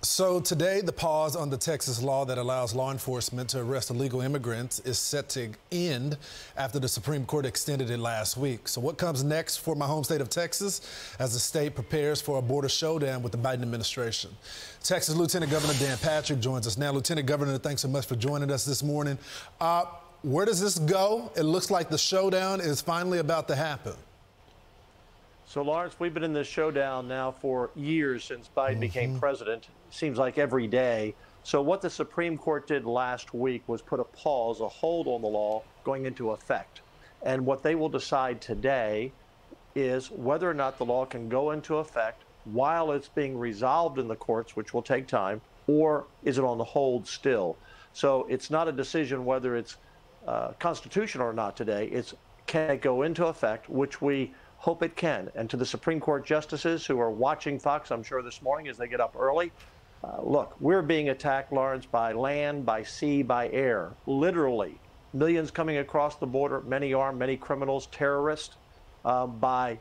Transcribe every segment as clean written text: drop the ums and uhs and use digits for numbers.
So today, the pause on the Texas law that allows law enforcement to arrest illegal immigrants is set to end after the Supreme Court extended it last week. So what comes next for my home state of Texas as the state prepares for a border showdown with the Biden administration? Texas Lieutenant Governor Dan Patrick joins us now. Lieutenant Governor, thanks so much for joining us this morning. Where does this go? It looks like the showdown is finally about to happen. So, Lawrence, we've been in this showdown now for years since Biden became president. Seems like every day. So what the Supreme Court did last week was put a pause, a hold on the law going into effect. And what they will decide today is whether or not the law can go into effect while it's being resolved in the courts, which will take time, or is it on the hold still? So it's not a decision whether it's constitutional or not today. It's can it go into effect, which we hope it can. And to the Supreme Court justices who are watching Fox, I'm sure this morning as they get up early, look, we're being attacked, Lawrence, by land, by sea, by air, literally. Millions coming across the border, many armed, many criminals, terrorists, by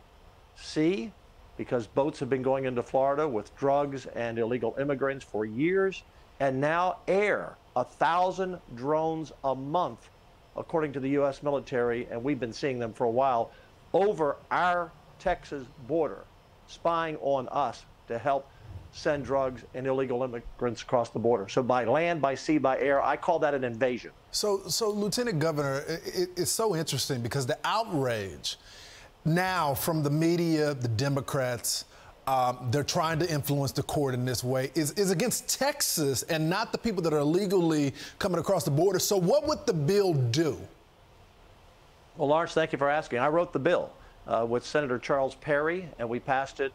sea, because boats have been going into Florida with drugs and illegal immigrants for years, and now air, 1,000 drones a month, according to the U.S. military, and we've been seeing them for a while, over our Texas border, spying on us to help send drugs and illegal immigrants across the border. So by land, by sea, by air, I call that an invasion. So Lieutenant Governor, it's so interesting because the outrage now from the media, the Democrats, they're trying to influence the court in this way, is against Texas and not the people that are illegally coming across the border. So what would the bill do? Well, Lawrence, thank you for asking. I wrote the bill with Senator Charles Perry, and we passed it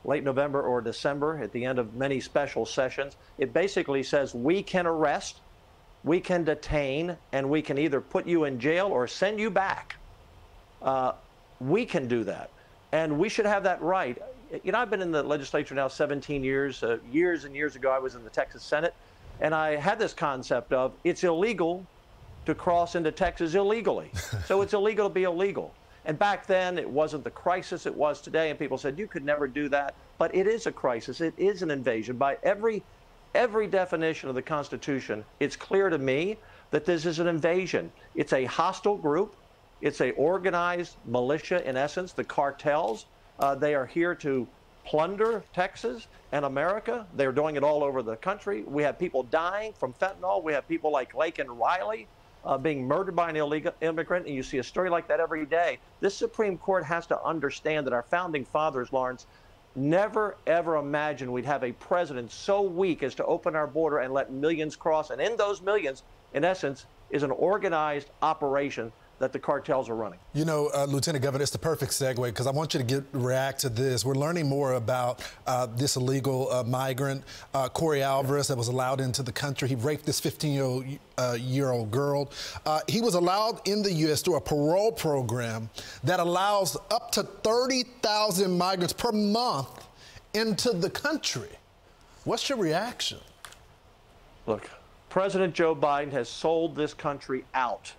late November or December at the end of many special sessions. It basically says we can arrest, we can detain, and we can either put you in jail or send you back. We can do that, and we should have that right. You know, I've been in the legislature now 17 years. Years and years ago, I was in the Texas Senate, and I had this concept of it's illegal to cross into Texas illegally. So it's illegal to be illegal. And back then, it wasn't the crisis it was today, and people said, you could never do that. But it is a crisis. It is an invasion. By every definition of the Constitution, it's clear to me that this is an invasion. It's a hostile group. It's an organized militia, in essence, the cartels. They are here to plunder Texas and America. They're doing it all over the country. We have people dying from fentanyl. We have people like Laken Riley being murdered by an illegal immigrant, and you see a story like that every day. This Supreme Court has to understand that our founding fathers, Lawrence, never, ever imagined we'd have a president so weak as to open our border and let millions cross. And in those millions, in essence, is an organized operation that the cartels are running. You know, Lieutenant Governor, it's the perfect segue because I want you to react to this. We're learning more about this migrant, Corey Alvarez, that was allowed into the country. He raped this 15-year-old girl. He was allowed in the U.S. through a parole program that allows up to 30,000 migrants per month into the country. What's your reaction? Look, President Joe Biden has sold this country out.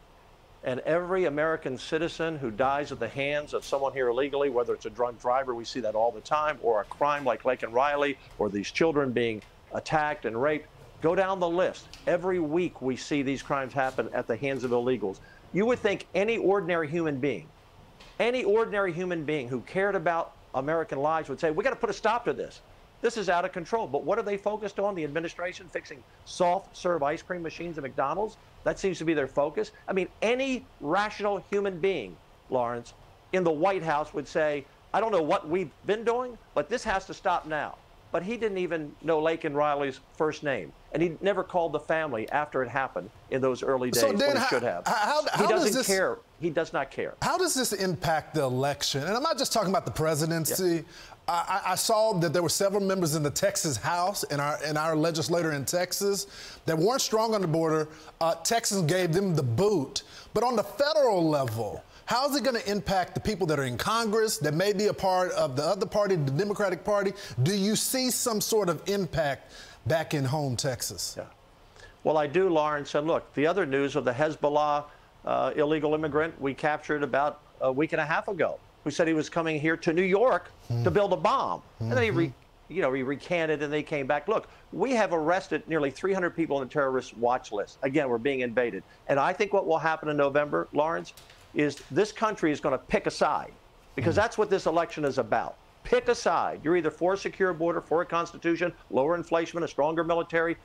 And every American citizen who dies at the hands of someone here illegally, whether it's a drunk driver, we see that all the time, or a crime like Laken Riley, or these children being attacked and raped, go down the list. Every week we see these crimes happen at the hands of illegals. You would think any ordinary human being who cared about American lives would say, we got to put a stop to this. This is out of control. But what are they focused on? The administration fixing soft-serve ice cream machines at McDonald's? That seems to be their focus. I mean, any rational human being, Lawrence, in the White House would say, I don't know what we've been doing, but this has to stop now. But he didn't even know Laken Riley's first name. And he never called the family after it happened in those early days, when he should have. He doesn't care. He does not care. How does this impact the election? And I'm not just talking about the presidency. Yeah. I saw that there were several members in the Texas House and our legislator in Texas that weren't strong on the border. Texans gave them the boot. But on the federal level, how is it going to impact the people that are in Congress, that may be a part of the other party, the Democratic Party? Do you see some sort of impact back in home Texas? Yeah. Well, I do, Lawrence. And look, the other news of the Hezbollah illegal immigrant we captured about a week and a half ago, who said he was coming here to New York to build a bomb. And then he he recanted and they came back. Look, we have arrested nearly 300 people on the terrorist watch list. Again, we're being invaded. And I think what will happen in November, Lawrence, is this country is going to pick a side, because that's what this election is about. Pick a side. You're either for a secure border, for a constitution, lower inflation, a stronger military.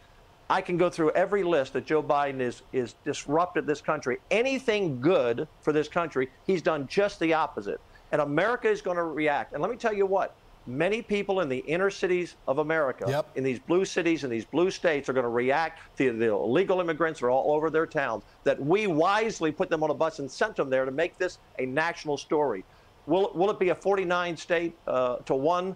I can go through every list that Joe Biden is disrupted this country. Anything good for this country, he's done just the opposite. And America is going to react. And let me tell you what, many people in the inner cities of America, in these blue cities, in these blue states, are going to react to the illegal immigrants who are all over their towns, that we wisely put them on a bus and sent them there to make this a national story. Will it be a 49-state to 1?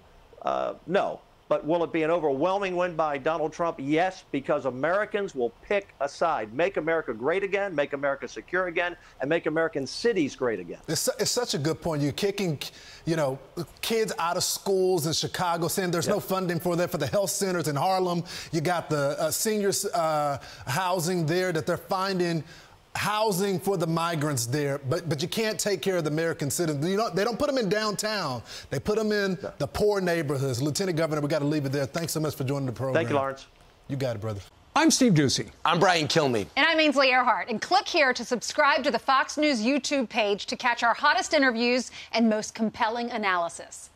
No. But will it be an overwhelming win by Donald Trump? Yes, because Americans will pick a side. Make America great again, make America secure again, and make American cities great again. It's such a good point. You're kicking, kids out of schools in Chicago, saying there's no funding for that, for the health centers in Harlem. You got the seniors housing there that they're finding housing for the migrants there, but you can't take care of the American citizens. They don't put them in downtown. They put them in the poor neighborhoods. Lieutenant Governor, we got to leave it there. Thanks so much for joining the program. Thank you, Lawrence. You got it, brother. I'm Steve Ducey. I'm Brian Kilmeade. And I'm Ainsley Earhart. And click here to subscribe to the Fox News YouTube page to catch our hottest interviews and most compelling analysis.